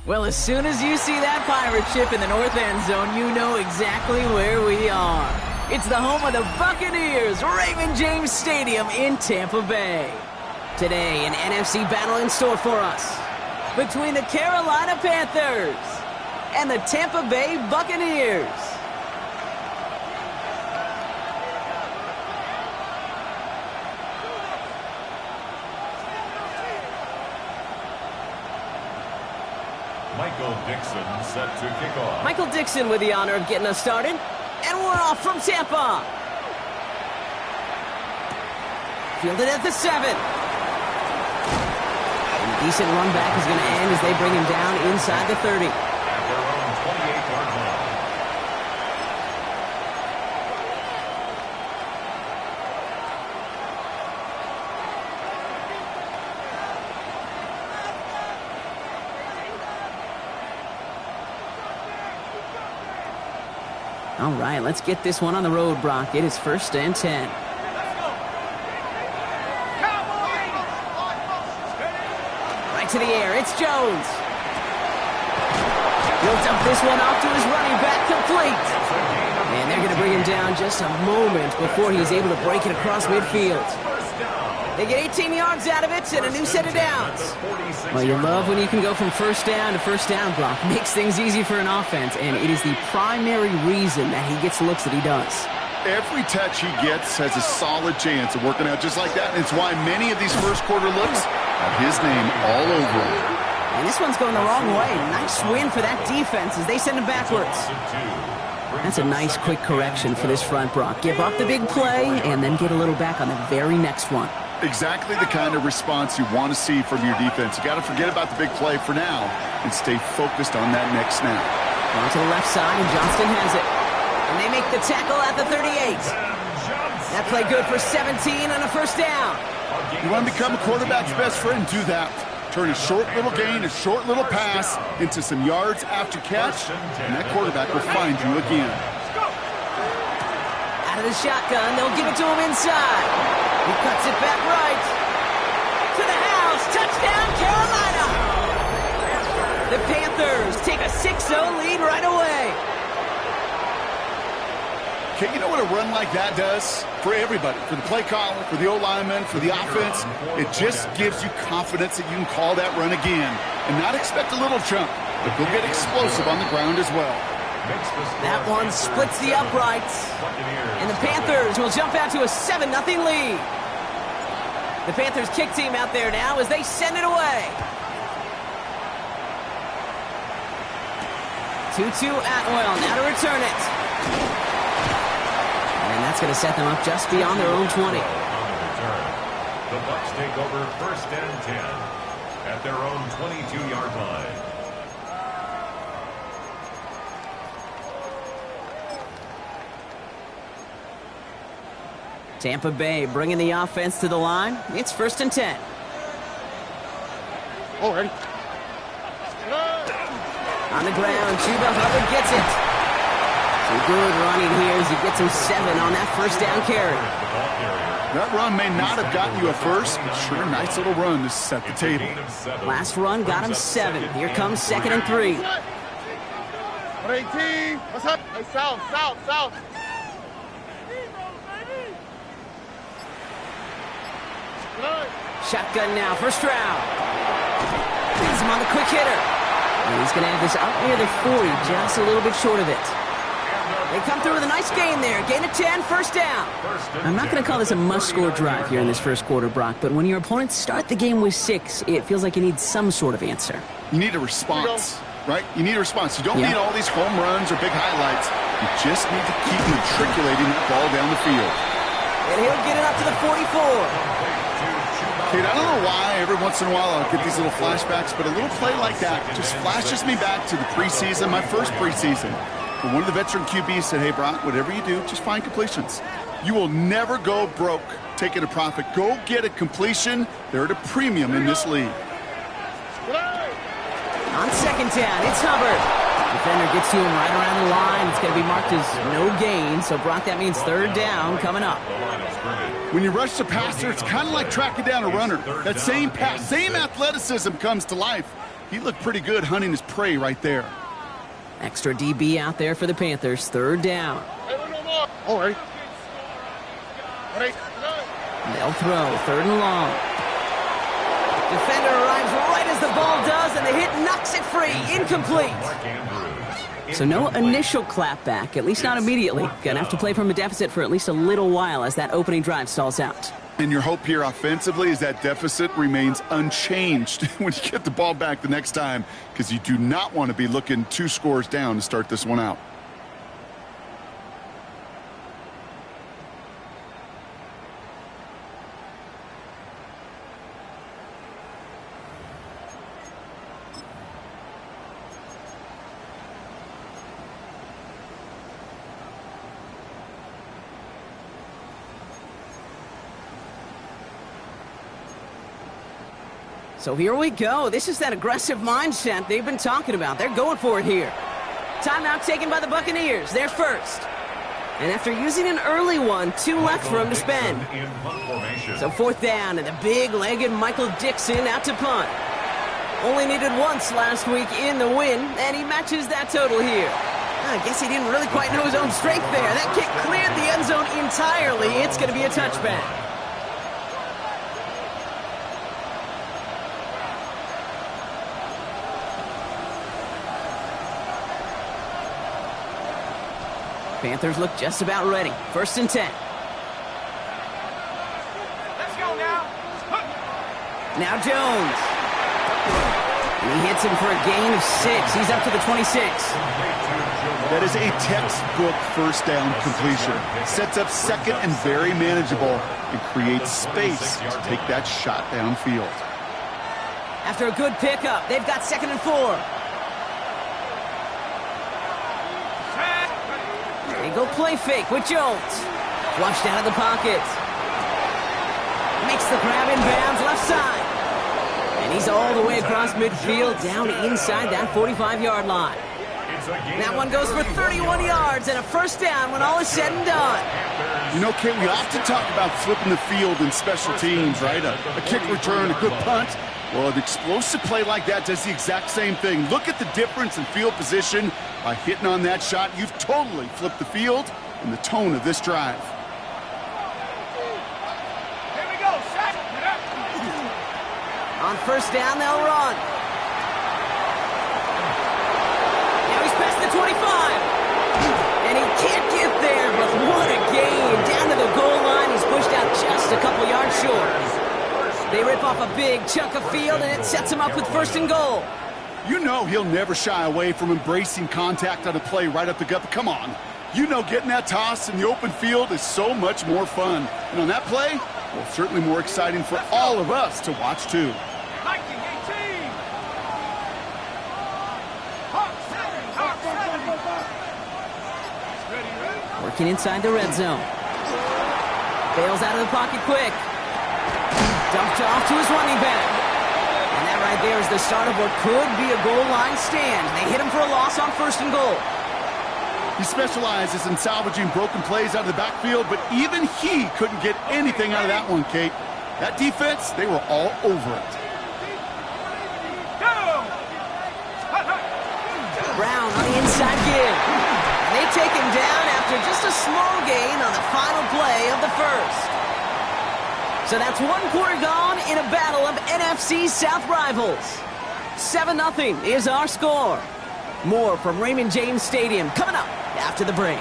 Well, as soon as you see that pirate ship in the north end zone, you know exactly where we are. It's the home of the Buccaneers, Raymond James Stadium in Tampa Bay. Today, an NFC battle in store for us between the Carolina Panthers and the Tampa Bay Buccaneers. Michael Dixon set to kick off. Michael Dixon with the honor of getting us started. And we're off from Tampa. Fielded at the 7. A decent run back is going to end as they bring him down inside the 30. At their own 28-yard line. All right, let's get this one on the road, Brock. It is 1st and 10. Right to the air, it's Jones. He'll dump this one off to his running back, complete. And they're going to bring him down just a moment before he's able to break it across midfield. They get 18 yards out of it and a new set of downs. Well, you love when you can go from first down to first down, Brock. Makes things easy for an offense, and it is the primary reason that he gets the looks that he does. Every touch he gets has a solid chance of working out just like that, and it's why many of these first quarter looks have his name all over them. And this one's going the wrong way. Nice win for that defense as they send him backwards. That's a nice quick correction for this front, Brock. Give up the big play and then get a little back on the very next one. Exactly the kind of response you want to see from your defense. You got to forget about the big play for now and stay focused on that next snap. On to the left side, and Johnston has it. And they make the tackle at the 38. That play good for 17 and a first down. You want to become a quarterback's best friend, do that. Turn a short little gain, a short little pass into some yards after catch, and that quarterback will find you again. Out of the shotgun, they'll give it to him inside. He cuts it back right. To the house. Touchdown, Carolina. The Panthers take a 6-0 lead right away. Okay, you know what a run like that does? For everybody. For the play caller, for the O-lineman, for the offense. It just gives you confidence that you can call that run again. And not expect a little jump, but go get explosive on the ground as well. That one splits the uprights. And the Panthers will jump out to a 7-0 lead. The Panthers kick team out there now as they send it away. 2-2 Atwell now to return it. And that's going to set them up just beyond their own 20. The Bucs take over 1st and 10 at their own 22-yard line. Tampa Bay bringing the offense to the line. It's 1st and 10. Already. On the ground, Chuba Hubbard gets it. Some good running here as he gets him 7 on that first down carry. That run may not have gotten you a first, but sure, nice little run to set the table. Last run got him 7. Here comes 2nd and 3. 118. What's up? Hey, south. Shotgun now, first round. He's him on the quick hitter. And he's going to have this up near the 40, just a little bit short of it. They come through with a nice gain there. Gain of 10, first down. I'm not going to call this a must-score drive here in this first quarter, Brock, but when your opponents start the game with 6, it feels like you need some sort of answer. You need a response, right? You need a response. You don't need all these home runs or big highlights. You just need to keep matriculating that ball down the field. And he'll get it up to the 44. Kate, I don't know why every once in a while I'll get these little flashbacks, but a little play like that just flashes me back to the preseason, my first preseason. But one of the veteran QBs said, hey, Brock, whatever you do, just find completions. You will never go broke taking a profit. Go get a completion. They're at a premium in this league. On second down, it's Hubbard. Defender gets to him right around the line. It's going to be marked as no gain. So, Brock, that means third down coming up. When you rush the passer, it's kind of like tracking down a runner. That same pass, same athleticism comes to life. He looked pretty good hunting his prey right there. Extra DB out there for the Panthers. Third down. All right. They'll throw. Third and long. Defender arrives right as the ball does, and the hit knocks it free. Incomplete. So no initial clapback, at least not immediately. Gonna have to play from a deficit for at least a little while as that opening drive stalls out. And your hope here offensively is that deficit remains unchanged when you get the ball back the next time, because you do not want to be looking 2 scores down to start this one out. So here we go. This is that aggressive mindset they've been talking about. They're going for it here. Timeout taken by the Buccaneers. They're first. And after using an early one, 2 left for him to spend. So fourth down, and the big-legged Michael Dixon out to punt. Only needed once last week in the win, and he matches that total here. I guess he didn't really quite know his own strength there. That kick cleared the end zone entirely. It's going to be a touchback. Panthers look just about ready. First and 10. Let's go now. Now Jones. And he hits him for a gain of 6. He's up to the 26. That is a textbook first down completion. Sets up second and very manageable and creates space to take that shot downfield. After a good pickup, they've got second and 4. They go play fake with Jones. Flushed out of the pocket. Makes the grab in bounds left side. And he's all the way across midfield down inside that 45-yard line. That one goes for 31 yards and a first down when all is said and done. You know, Kate, we often talk about flipping the field in special teams, right? A kick return, a good punt. Well, an explosive play like that does the exact same thing. Look at the difference in field position. By hitting on that shot, you've totally flipped the field and the tone of this drive. Here we go, shot. On first down, they'll run. Now he's past the 25. And he can't get there, but what a gain. Down to the goal line, he's pushed out just a couple yards short. They rip off a big chunk of field, and it sets him up with first and goal. You know he'll never shy away from embracing contact on a play right up the gut. But come on. You know getting that toss in the open field is so much more fun. And on that play, well, certainly more exciting for all of us to watch, too. 19-18. Working inside the red zone. Bails out of the pocket quick. Dumped off to his running back. And that right there is the start of what could be a goal line stand. They hit him for a loss on first and goal. He specializes in salvaging broken plays out of the backfield, but even he couldn't get anything out of that one, Kate. That defense, they were all over it. Brown on the inside give. And they take him down after just a small gain on the final play of the first. So that's 1 quarter gone in a battle of NFC South rivals. 7-0 is our score. More from Raymond James Stadium coming up after the break.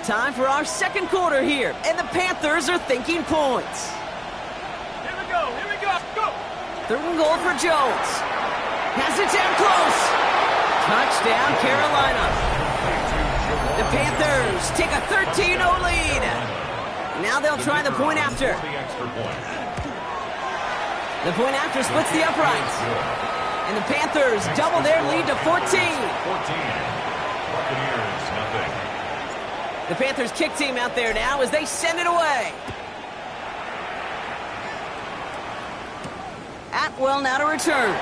Time for our second quarter here, and the Panthers are thinking points. Here we go, go! Third and goal for Jones. Has it down close. Touchdown, Carolina. The Panthers take a 13-0 lead. Now they'll try the point after. The point after splits the uprights. And the Panthers double their lead to 14. 14. Buccaneers, nothing. The Panthers kick team out there now as they send it away. Atwell now to return.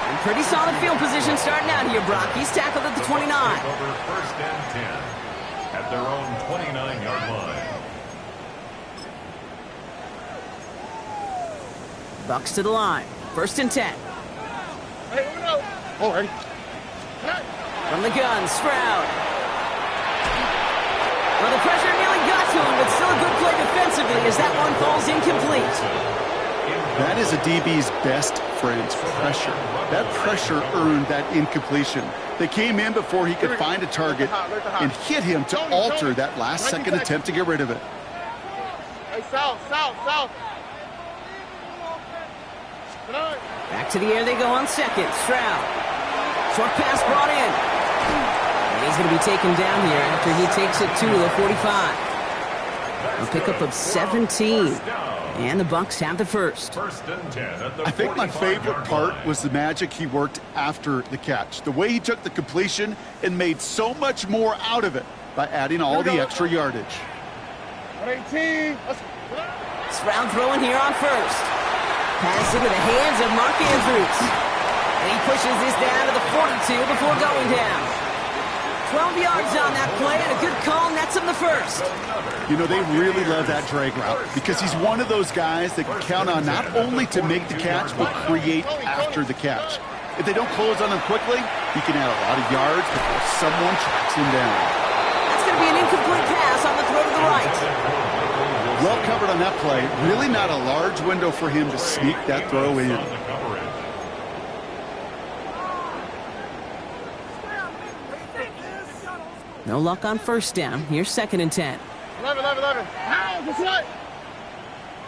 And pretty solid field position starting out here, Brock. He's tackled at the 29. Over first and 10 at their own 29-yard line. Bucks to the line. First and 10. All right. From the gun, Stroud. Well, the pressure nearly got to him, but still a good play defensively as that one falls incomplete. That is a DB's best friend, pressure. That pressure earned that incompletion. They came in before he could find a target and hit him to alter that last-second attempt to get rid of it. Hey, south. Back to the air they go on second. Stroud. Short pass brought in. And he's going to be taken down here after he takes it to the 45. A pickup of 17. And the Bucks have the first. First and 10 at the I think my favorite 45-yard part line. was the magic he worked after the catch. The way he took the completion and made so much more out of it by adding all the extra yardage. 18. Stroud throwing here on first. Pass into the hands of Mark Andrews. And he pushes this down to the 42 before going down. 12 yards on that play, and a good call nets him the first. You know, they really love that drag route because he's one of those guys that can count on not only to make the catch, but create after the catch. If they don't close on him quickly, he can add a lot of yards before someone tracks him down. That's going to be an incomplete pass on the throw to the right. Well covered on that play. Really not a large window for him to sneak that throw in. No luck on first down. Here's second and 10. 11. Now, what's that?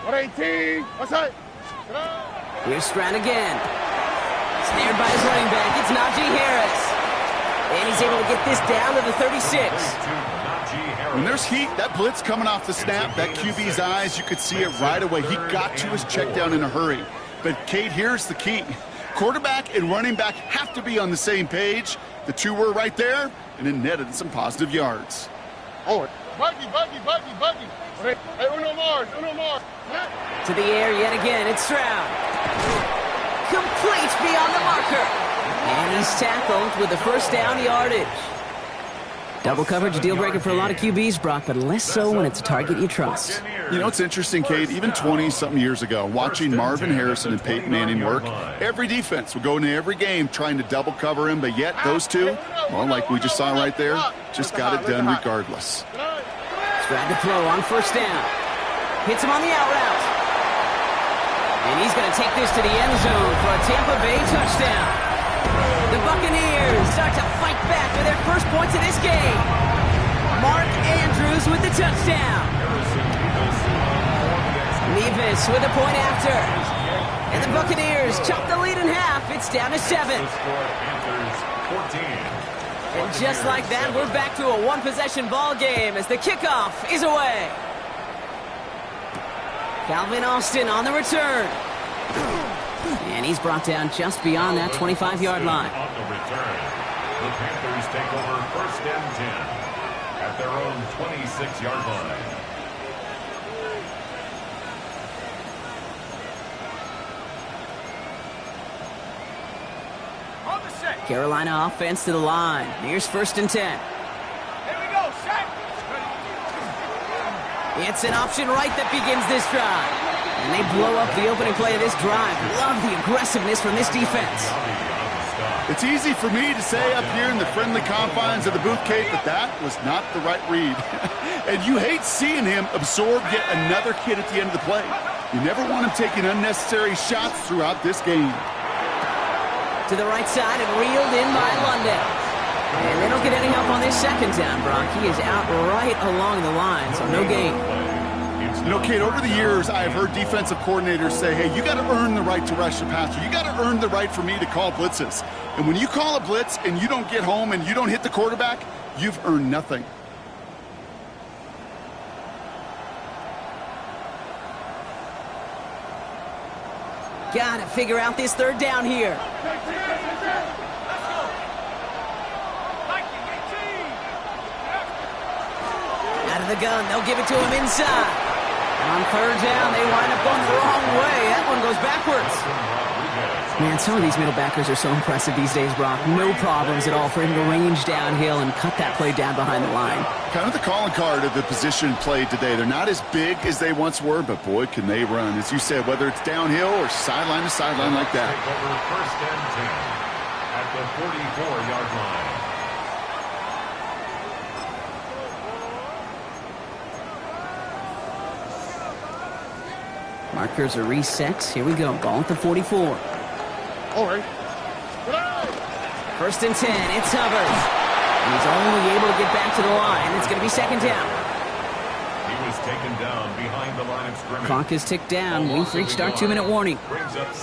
118. What's that? Here's Stroud again. Snared by his running back. It's Najee Harris. And he's able to get this down to the 36. When there's heat, that blitz coming off the snap, that QB's eyes, you could see it right away. He got to his check down in a hurry. But, Kate, here's the key. Quarterback and running back have to be on the same page. The two were right there, and it netted some positive yards. Oh, buggy. Hey, uno more. To the air yet again. It's Stroud. Complete beyond the marker. And he's tackled with the first down yardage. Double coverage, deal breaker for a lot of QBs, Brock, but less so when it's a target you trust. You know, it's interesting, Kate, even 20-something years ago, watching Marvin Harrison and Peyton Manning work, every defense would go into every game trying to double cover him, but yet those two, well, like we just saw right there, just got it done regardless. Stroud to throw on first down. Hits him on the out route. And he's going to take this to the end zone for a Tampa Bay touchdown. The Buccaneers start to fight back with their first points of this game. Mark Andrews with the touchdown. Nevis with a point after. And the Buccaneers chop the lead in half. It's down to 7. And just like that, we're back to a one-possession ball game as the kickoff is away. Calvin Austin on the return. And he's brought down just beyond that 25-yard line. On the return, the Panthers take over first and 10 at their own 26-yard line. On the set. Carolina offense to the line. Here's first and 10. Here we go, set. It's an option right that begins this drive. And they blow up the opening play of this drive. Love the aggressiveness from this defense. It's easy for me to say up here in the friendly confines of the booth, Kate, but that was not the right read. And you hate seeing him absorb yet another kid at the end of the play. You never want him taking unnecessary shots throughout this game. To the right side and reeled in by London. And they don't get any help on this second down, Brock. He is out right along the line, so no gain. You know, Kate, over the years, I have heard defensive coordinators say, hey, you got to earn the right to rush the passer. You got to earn the right for me to call blitzes. And when you call a blitz and you don't get home and you don't hit the quarterback, you've earned nothing. Gotta figure out this third down here. Out of the gun, they'll give it to him inside. And on third down, they wind up going the wrong way. That one goes backwards. Man, some of these middle backers are so impressive these days, Brock. No problems at all for him to range downhill and cut that play down behind the line. Kind of the calling card of the position played today. They're not as big as they once were, but boy, can they run. As you said, whether it's downhill or sideline to sideline like that. Take over first and 10 at the 44-yard line. Markers are reset. Here we go. Ball at the 44. All right. First and 10. It's Hubbard. And he's only able to get back to the line. It's going to be second down. He was taken down behind the line of scrimmage. Clock is ticked down. We've reached our 2-minute warning.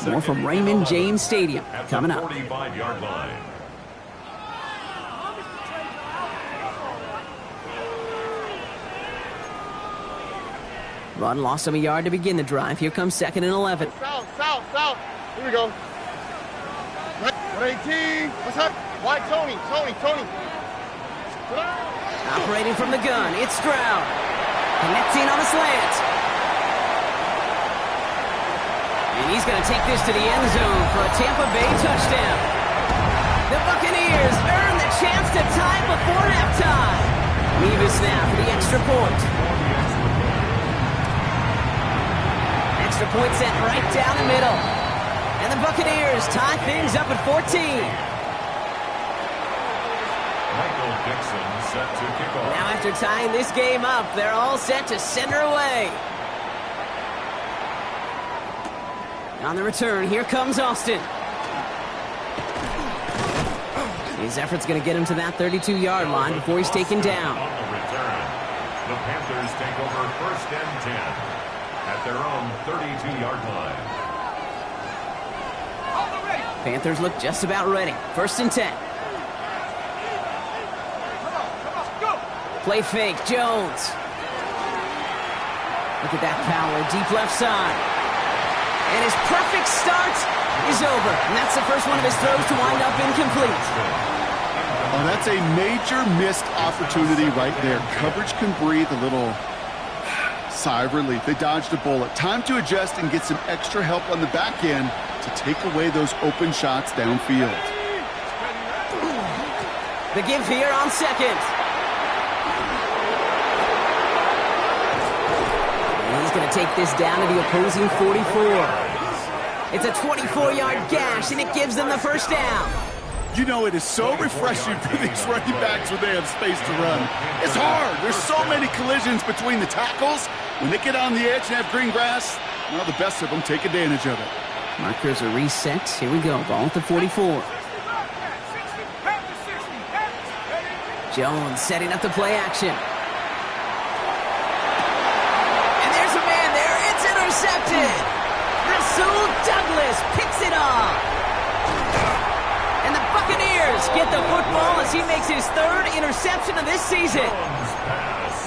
More from Raymond James Stadium coming up. 45-yard line. Run lost him a yard to begin the drive. Here comes second and 11. South. Here we go. 118. What's up? Why, Tony? Operating from the gun, it's Stroud. Connecting on a slant. And he's going to take this to the end zone for a Tampa Bay touchdown. The Buccaneers earn the chance to tie before halftime. Leave us now for the extra point. Extra point sent right down the middle. And the Buccaneers tie things up at 14. Michael Dixon set to kick off. Now after tying this game up, they're all set to send her away. On the return, here comes Austin. His effort's going to get him to that 32-yard line before he's taken down. On the return, the Panthers take over first and 10 at their own 32-yard line. Panthers look just about ready. First and 10. Play fake, Jones. Look at that power, deep left side. And his perfect start is over. And that's the first one of his throws to wind up incomplete. Oh, that's a major missed opportunity right there. Coverage can breathe a little sigh of relief. They dodged a bullet. Time to adjust and get some extra help on the back end to take away those open shots downfield. The give here on second. And he's going to take this down to the opposing 44. It's a 24-yard gash, and it gives them the first down. You know, it is so refreshing for these running backs when they have space to run. It's hard. There's so many collisions between the tackles. When they get on the edge and have green grass, well, the best of them take advantage of it. Markers are reset. Here we go. Ball at the 44. Jones setting up the play action. And there's a man there. It's intercepted. Rasul Douglas picks it off. And the Buccaneers get the football as he makes his third interception of this season.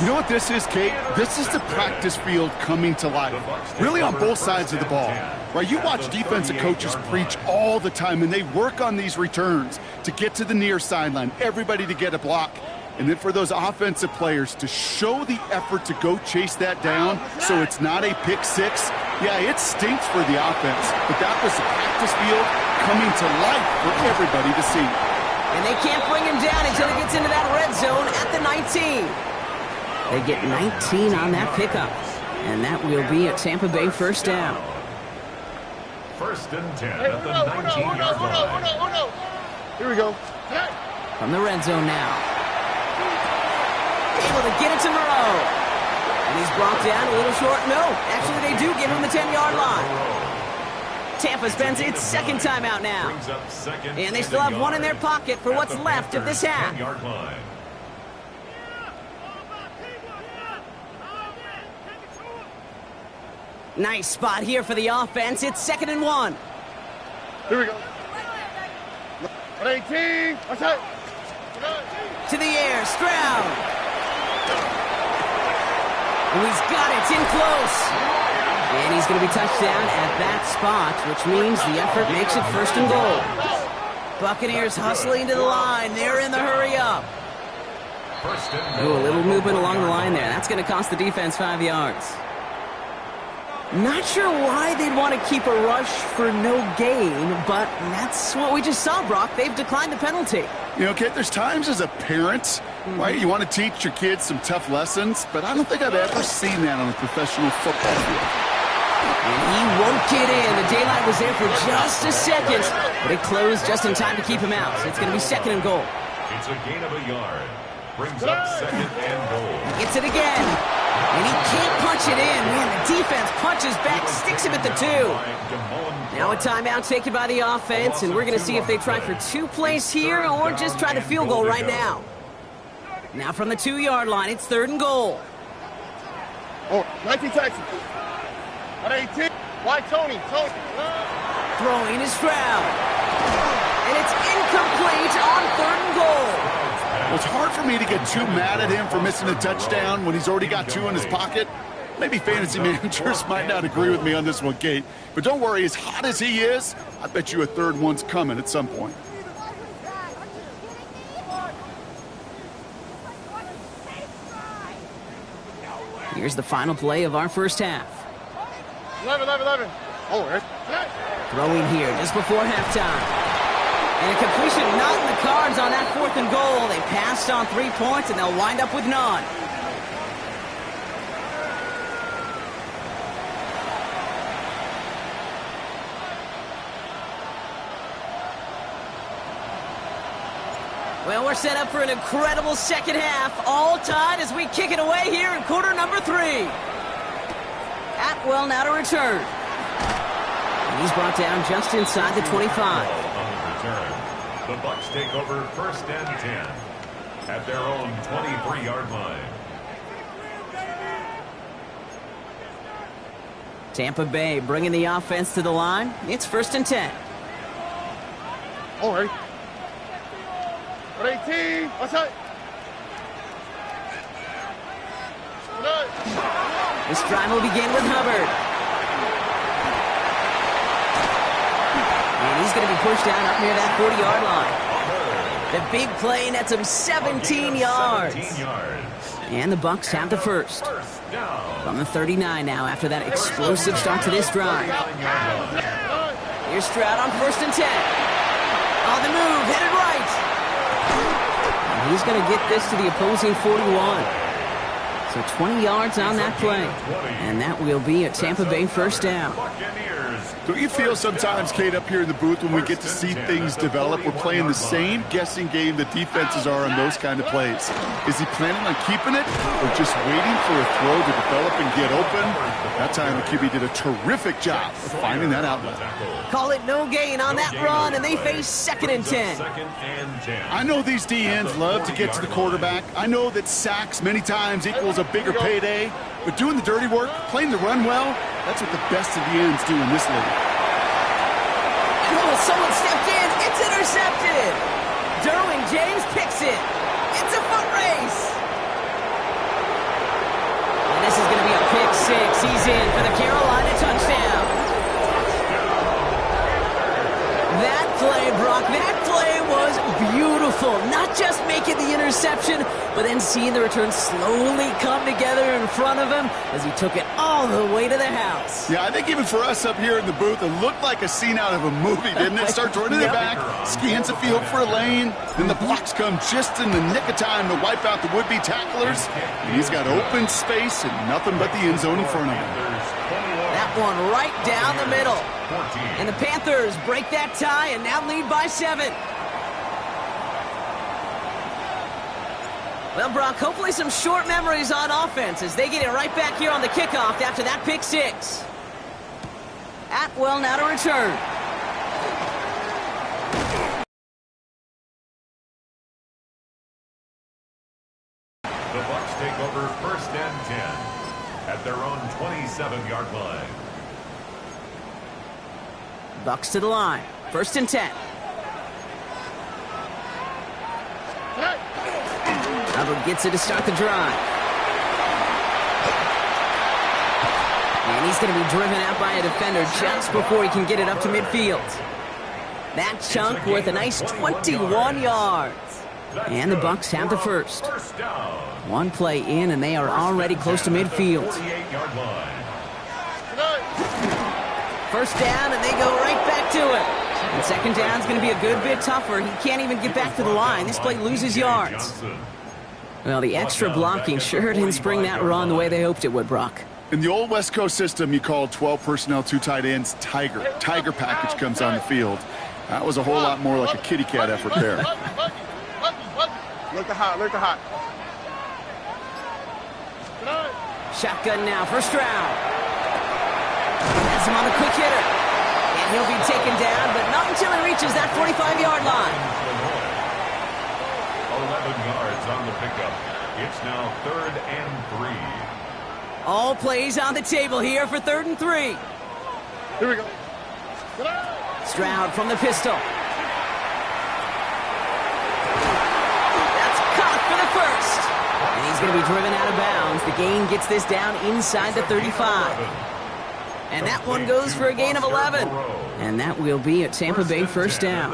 You know what this is, Kate? This is the practice field coming to life. Really on both sides of the ball. Right? You watch defensive coaches preach all the time, and they work on these returns to get to the near sideline, everybody to get a block. And then for those offensive players to show the effort to go chase that down so it's not a pick six. Yeah, it stinks for the offense, but that was the practice field coming to life for everybody to see. And they can't bring him down until he gets into that red zone at the 19. They get 19 on that pickup, and that will be a Tampa Bay first down. First and 10 at the 19-yard line. Here we go. From the red zone now. Able to get it to Moreau. And he's brought down a little short. No, actually they do give him the 10-yard line. Tampa spends its second timeout now. And they still have one in their pocket for what's left of this half. Nice spot here for the offense. It's second and 1. Here we go. 118. What's that? To the air, Stroud. And he's got it. It's in close. And he's going to be touched down at that spot, which means the effort makes it first and goal. Buccaneers hustling to the line. They're in the hurry up. Ooh, a little movement along the line there. That's going to cost the defense 5 yards. Not sure why they'd want to keep a rush for no gain, but that's what we just saw, Brock. They've declined the penalty. You know, Kate, there's times as a parent, right, you want to teach your kids some tough lessons, but I don't think I've ever seen that on a professional football field. And he won't get in. The daylight was there for just a second, but it closed just in time to keep him out. So it's going to be second and goal. It's a gain of a yard. Brings up second and goal. Gets it again. And he can't punch it in. Man, the defense punches back, sticks him at the 2. Now a timeout taken by the offense, and we're going to see if they try for 2 plays here or just try the field goal right now. Now from the 2-yard line, it's third and goal. Oh, 19 Texans. At 18. Why Tony? Throwing is Stroud. And it's incomplete on third and goal. Well, it's hard for me to get too mad at him for missing a touchdown when he's already got 2 in his pocket. Maybe fantasy managers might not agree with me on this one, Kate. But don't worry, as hot as he is, I bet you a third one's coming at some point. Here's the final play of our first half. 11. Oh, there's Throwing here just before halftime. And a completion not in the cards on that fourth and goal. They passed on 3 points, and they'll wind up with none. Well, we're set up for an incredible second half. All tied as we kick it away here in quarter number 3. Atwell now to return. And he's brought down just inside the 25. The Bucs take over first and 10 at their own 23-yard line. Tampa Bay bringing the offense to the line. It's first and 10. all right. At 18. What's that? This drive will begin with Hubbard. And he's going to be pushed down up near that 40-yard line. The big play nets him 17 yards. And the Bucs have the first. From the 39 now after that explosive start to this drive. Here's Stroud on first and 10. On the move, headed right. And he's going to get this to the opposing 41. So 20 yards on that play. And that will be a Tampa Bay first down. Don't you feel sometimes, Kate, up here in the booth when we get to see things develop, we're playing the same guessing game the defenses are on those kind of plays? Is he planning on keeping it or just waiting for a throw to develop and get open? That time the QB did a terrific job of finding that outlet. Call it no gain on that run, and they face second and 10. I know these DNs love to get to the quarterback. I know that sacks many times equals a bigger payday. But doing the dirty work, playing the run well, that's what the best of the ends do in this league. Oh, someone stepped in. It's intercepted. Derwin James picks it. It's a foot race. And this is going to be a pick 6. He's in for the Carolina touchdown. That play, Brock, that play was beautiful. Not just making the interception, but then seeing the return slowly come together in front of him as he took it all the way to the house. Yeah, I think even for us up here in the booth, it looked like a scene out of a movie, didn't it? Starts running the back, scans the field for a lane, then the blocks come just in the nick of time to wipe out the would-be tacklers. And he's got open space and nothing but the end zone in front of him. That one right down the middle. And the Panthers break that tie and now lead by 7. Well, Brock, hopefully some short memories on offense as they get it right back here on the kickoff after that pick 6. Atwell now to return. The Bucs take over first and 10 at their own 27-yard line. Bucs to the line. First and 10. Hubbard gets it to start the drive. And And he's going to be driven out by a defender just before he can get it up to midfield. That chunk worth a nice 21 yards. And the Bucs have the first. One play in, and they are already close to midfield. First down, and they go right back to it. And second down's going to be a good bit tougher. He can't even get back to the line. This play loses yards. Well, the extra blocking sure didn't spring that run the way they hoped it would, Brock. In the old West Coast system, you call 12 personnel, 2 tight ends, Tiger. Tiger package comes on the field. That was a whole lot more like a kitty cat effort there. Look the hot, look the hot. Shotgun now for Stroud. Has him on the quick hitter. And he'll be taken down, but not until he reaches that 45-yard line. 11 yards on the pickup. It's now 3rd and 3. All plays on the table here for 3rd and 3. Here we go. Stroud from the pistol. That's caught for the first. And he's going to be driven out of bounds. The gain gets this down inside the 35. And that one goes for a gain of 11. And that will be a Tampa Bay first down.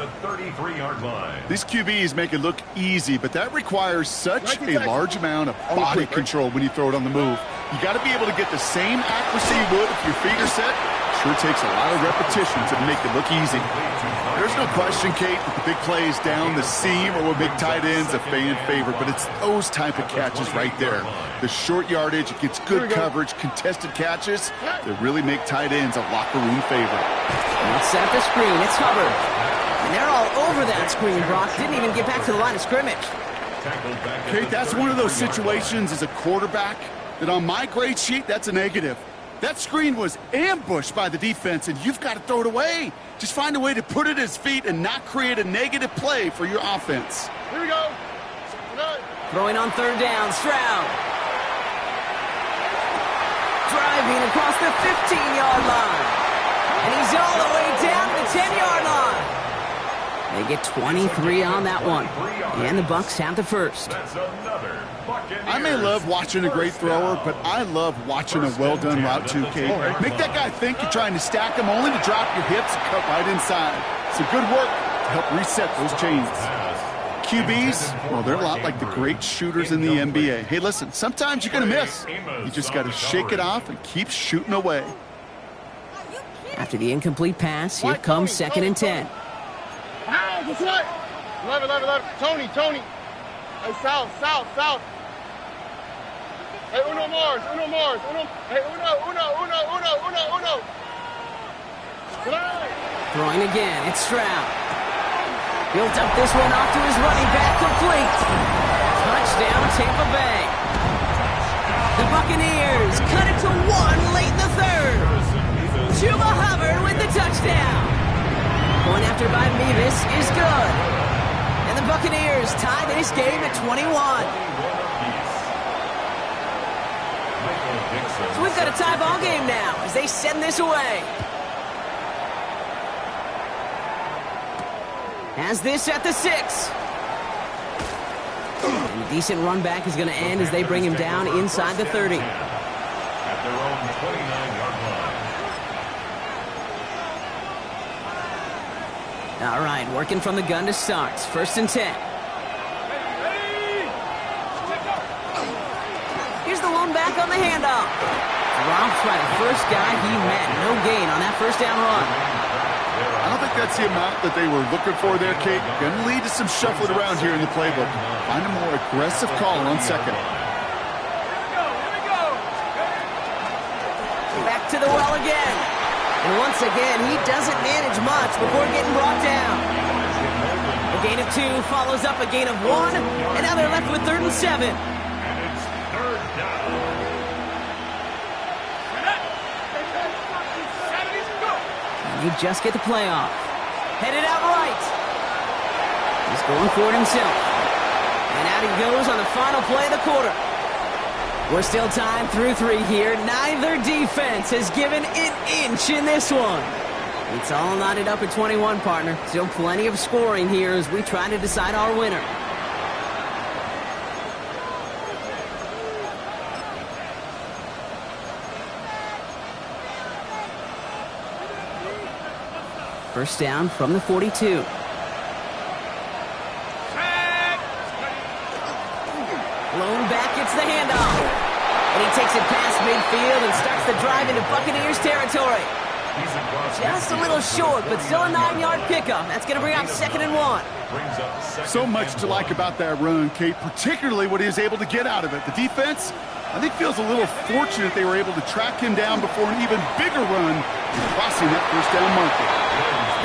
These QBs make it look easy, but that requires such a large amount of body control when you throw it on the move. You got to be able to get the same accuracy you would if your feet are set. Sure takes a lot of repetition to make it look easy. There's no question, Kate, that the big plays down the seam or with big tight ends a fan favorite, but it's those type of catches right there. The short yardage, it gets good coverage, contested catches that really make tight ends a locker room favorite. Let's set up the screen. It's Hubbard. And they're all over that screen, Brock. Didn't even get back to the line of scrimmage. Kate, that's one of those situations as a quarterback that on my grade sheet, that's a negative. That screen was ambushed by the defense, and you've got to throw it away. Just find a way to put it at his feet and not create a negative play for your offense. Here we go. Throwing on 3rd down, Stroud. Driving across the 15-yard line. And he's all the way down to the 10-yard line. They get 23 on that one. And the Bucs have the first. That's another Buccaneers. I may love watching a great thrower, but I love watching a well-done route too, Kate. Make that guy think you're trying to stack him only to drop your hips and cut right inside. It's a good work to help reset those chains. QBs, well, they're a lot like the great shooters in the NBA. Hey, listen, sometimes you're going to miss. You just got to shake it off and keep shooting away. After the incomplete pass, here comes 2nd and 10. Ah, that's right. 11. Tony. Hey, south. Hey, uno Mars. Hey, uno. Throwing again, it's Stroud. Built up this one off to his running back, complete. Touchdown, Tampa Bay. The Buccaneers cut it to 1 late in the 3rd. Chuba Hubbard with the touchdown. Point after by Mevis is good. And the Buccaneers tie this game at 21. So we've got a tie ball game now as they send this away. Has this at the 6. And a decent run back is going to end as they bring him down inside the 30. At their own 29-yard line. All right, working from the gun to start. 1st and 10. Here's the lone back on the handoff. Dropped by the first guy he met. No gain on that 1st down run. I don't think that's the amount that they were looking for there, Kate. Going to lead to some shuffling around here in the playbook. Find a more aggressive call on 2nd. Back to the well again. And once again, he doesn't manage much before getting brought down. A gain of 2 follows up a gain of 1, and now they're left with 3rd and 7. And it's 3rd down. And they just get the play off. Headed out right. He's going for it himself. And out he goes on the final play of the quarter. We're still tied through 3 here. Neither defense has given an inch in this one. It's all knotted up at 21, partner. Still plenty of scoring here as we try to decide our winner. First down from the 42. Lone back gets the handoff. And he takes it past midfield and starts the drive into Buccaneers territory. Just a little short, but still a 9-yard pickup. That's going to bring up 2nd and 1. So much to like about that run, Kate, particularly what he was able to get out of it. The defense, I think, feels a little fortunate they were able to track him down before an even bigger run and crossing that first down marker.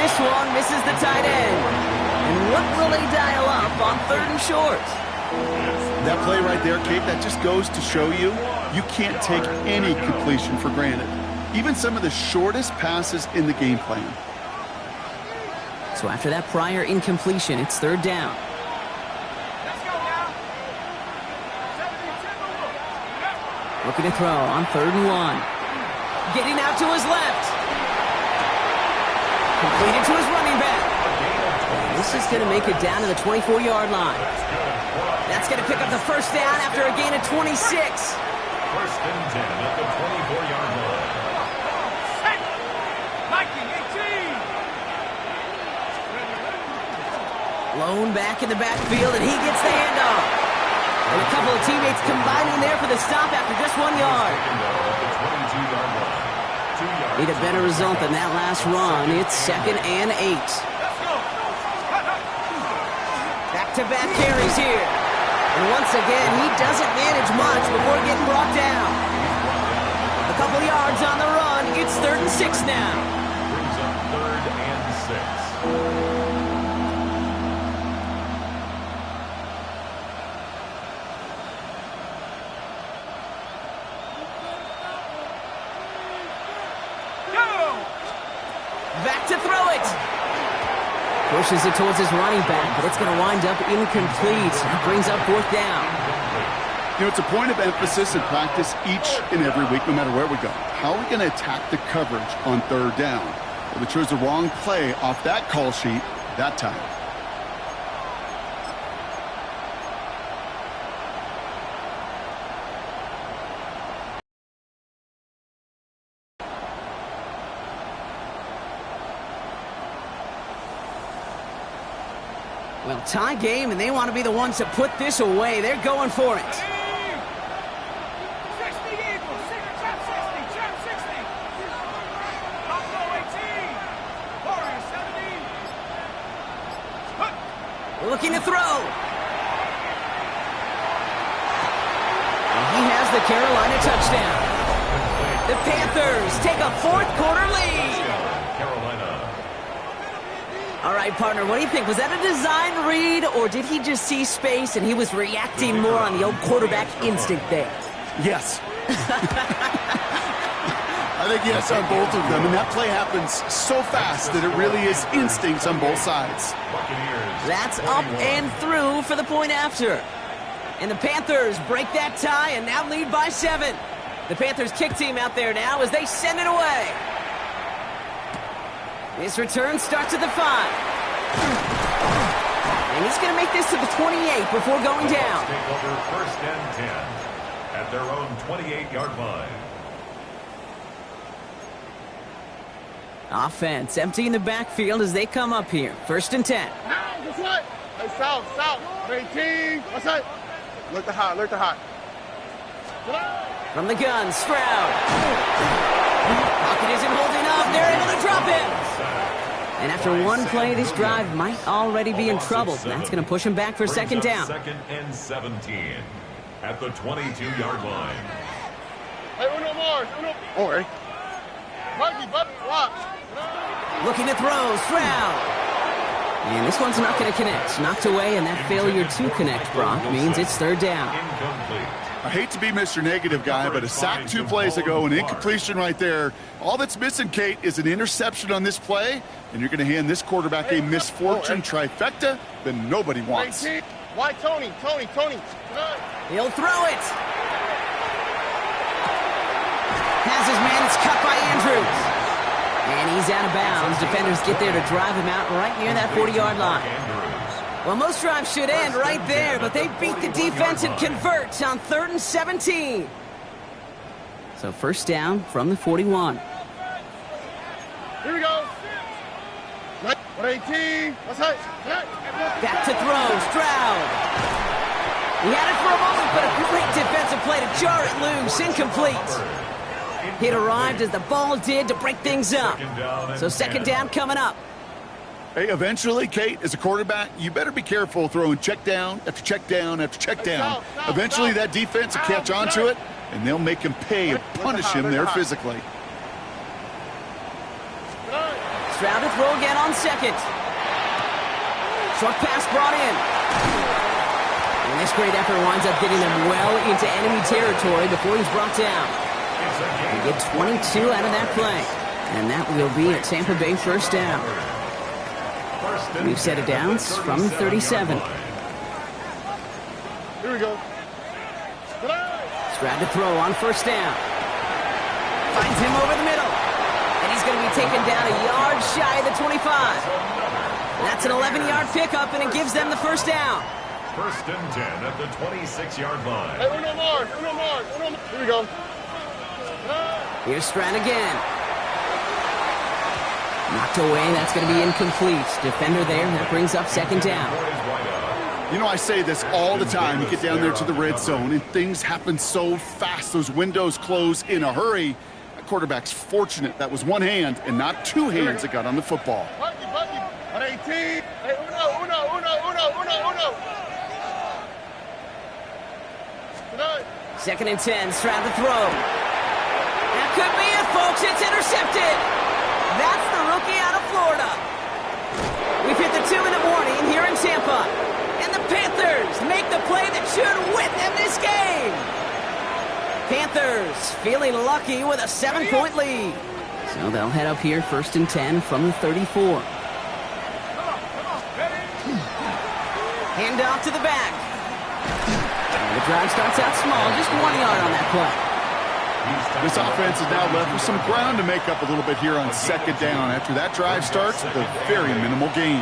This one misses the tight end. And what will they dial up on 3rd and short? That play right there, Kate, that just goes to show you can't take any completion for granted. Even some of the shortest passes in the game plan. So after that prior incompletion, it's 3rd down. Let's go now. Looking to throw on 3rd and 1. Getting out to his left. Completed to his running back. This is going to make it down to the 24-yard line. That's going to pick up the first down after a gain of 26. First and 10 at the 24-yard line. Lone back in the backfield, and he gets the handoff. And a couple of teammates combining there for the stop after just 1 yard. Need a better result than that last run. It's 2nd and 8. Back-to-back carries here. And once again, he doesn't manage much before getting brought down. A couple yards on the run. It's 3rd and 6 now. Brings up 3rd and 6. Back to throw it. Pushes it towards his running back, but it's going to wind up incomplete. That brings up 4th down. You know, it's a point of emphasis in practice each and every week, no matter where we go. How are we going to attack the coverage on 3rd down? Well, they chose the wrong play off that call sheet that time. Well, tie game, and they want to be the ones to put this away. They're going for it. 60 Eagles, trap 60, trap 60. Buffalo 18, Warriors 70. Looking to throw. And he has the Carolina touchdown. The Panthers take a 4th quarter lead. All right, partner, what do you think? Was that a design read, or did he just see space and he was reacting more on the old quarterback instinct there? Yes. I think yes on both of them, and that play happens so fast that it really is instincts on both sides. That's up and through for the point after. And the Panthers break that tie and now lead by 7. The Panthers kick team out there now as they send it away. This return starts at the 5. And he's going to make this to the 28 before going down. Take over 1st and 10 at their own 28-yard line. Offense emptying the backfield as they come up here. 1st and 10. That's right. Hey, south. 18. What's that? Alert the hot, alert the hot. From the gun, Stroud. Pocket isn't holding up. They're able to drop it. And after one play, this drive might already be in trouble. That's going to push him back for 2nd down. 2nd and 17 at the 22-yard line. Hey, uno more. Oh, hey. Mikey, bud, watch. Looking to throw, Stroud. And this one's not going to connect. Knocked away, and that failure to connect, Brock, means it's 3rd down. Incomplete. I hate to be Mr. Negative Guy, but a sack 2 plays ago, an incompletion right there. All that's missing, Kate, is an interception on this play, and you're going to hand this quarterback a misfortune trifecta that nobody wants. Why Tony? He'll throw it. Has his man. It's cut by Andrews. And he's out of bounds. Defenders get there to drive him out right near that 40-yard line. Well, most drives should end right there, but they beat the defense and convert on 3rd and 17. So 1st down from the 41. Here we go. 118. Back to throw, Stroud. He had it for a moment, but a great defensive play to jar it loose. Incomplete. It arrived as the ball did to break things up. So second down coming up. Hey, eventually, Kate, as a quarterback, you better be careful throwing check down after check down after check down. Eventually, that defense will catch on to it, and they'll make him pay and punish him there physically. Stroud to throw again on second. Short pass brought in. And this great effort winds up getting them well into enemy territory before he's brought down. They get 22 out of that play. And that will be a Tampa Bay first down. New set of downs from 37. Here we go. Stroud to throw on first down. Finds him over the middle. And he's going to be taken down a yard shy of the 25. That's an 11-yard pickup, and it gives them the first down. First and 10 at the 26-yard line. Hey, uno more. Here we go. Here's Stroud again. Knocked away. That's going to be incomplete. Defender there. That brings up second down. You know, I say this all the time. You get down there to the red zone, and things happen so fast. Those windows close in a hurry. That quarterback's fortunate that was one hand and not two hands that got on the football. 118. Hey, uno. Second and 10. Stroud to throw. That could be it, folks. It's intercepted. That's the rookie out of Florida. We've hit the 2-minute warning here in Tampa. And the Panthers make the play that should win them this game. Panthers feeling lucky with a 7-point lead. So they'll head up here first and 10 from the 34. Hand off to the back. And the drive starts out small, just 1 yard on that play. This offense is now left with some ground to make up a little bit here on second down. After that drive starts, with a very minimal gain.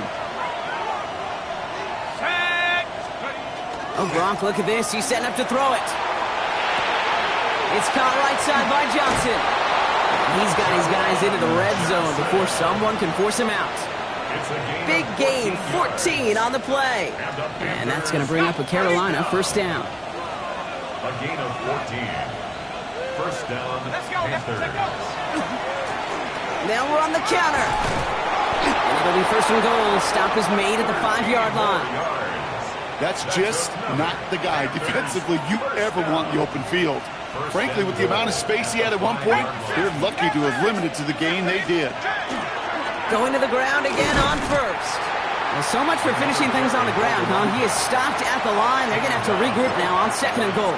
Oh, Gronk, look at this. He's setting up to throw it. It's caught right side by Johnson. He's got his guys into the red zone before someone can force him out. Big gain, 14 on the play. And that's going to bring up a Carolina first down. A gain of 14. First down, Panthers. Now we're on the counter. And it'll be first and goal. Stop is made at the 5-yard line. That's just not the guy defensively you ever want in the open field. Frankly, with the amount of space he had at one point, they're lucky to have limited to the gain they did. Going to the ground again on first. Well, so much for finishing things on the ground, huh? He is stopped at the line. They're going to have to regroup now on second and goal.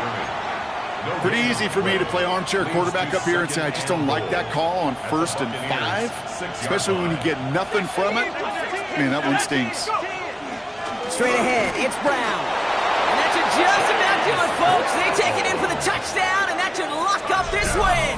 Pretty easy for me to play armchair quarterback up here and say I just don't like that call on first and 5, especially when you get nothing from it. Man, that one stinks. Straight ahead, it's Brown. And that should just about do it, folks. They take it in for the touchdown, and that should lock up this win.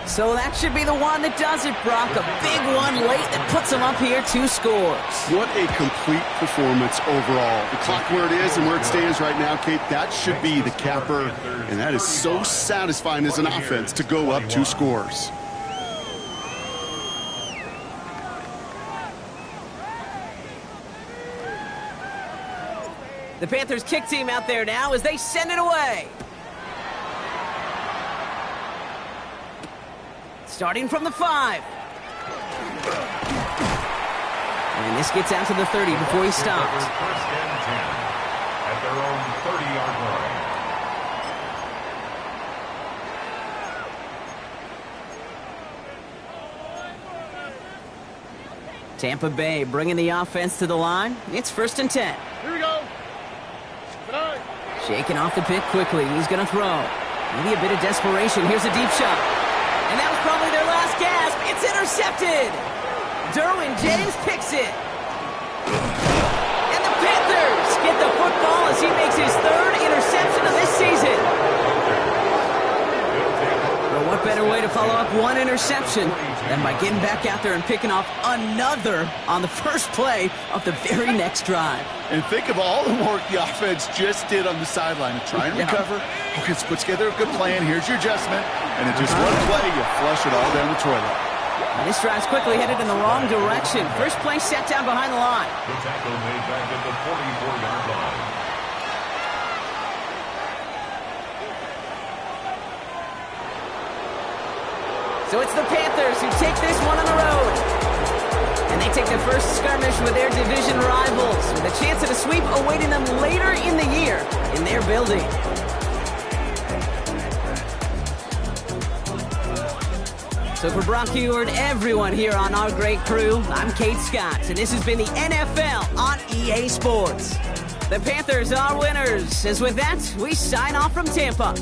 So that should be the one that does it, Brock. A big one late that puts them up here 2 scores. What a complete performance overall. The clock where it is and where it stands right now, Kate, that should be the capper. And that is so satisfying as an offense to go up 2 scores. The Panthers kick team out there now as they send it away. Starting from the 5. And this gets out to the 30 before he stopped. First and 10 at their own 30-yard line. Tampa Bay bringing the offense to the line. It's first and 10. Here we go. Shaking off the pick quickly. He's going to throw. Maybe a bit of desperation. Here's a deep shot. And that was probably their last gasp. It's intercepted. Derwin James picks it. And the Panthers get the football as he makes his 3rd interception of this season. Well, what better way to follow up one interception than by getting back out there and picking off another on the first play of the very next drive. And think of all the work the offense just did on the sideline to try and recover. Okay, let's put together a good plan. Here's your adjustment. And in just one play, you flush it all down the toilet. And this drive's quickly headed in the wrong direction. First play set down behind the line. The tackle made back at the 44-yard line. So it's the Panthers who take this one on the road. And they take the first skirmish with their division rivals, with a chance at a sweep awaiting them later in the year in their building. So for Brock Heward, everyone here on our great crew, I'm Kate Scott, and this has been the NFL on EA Sports. The Panthers are winners, as with that, we sign off from Tampa.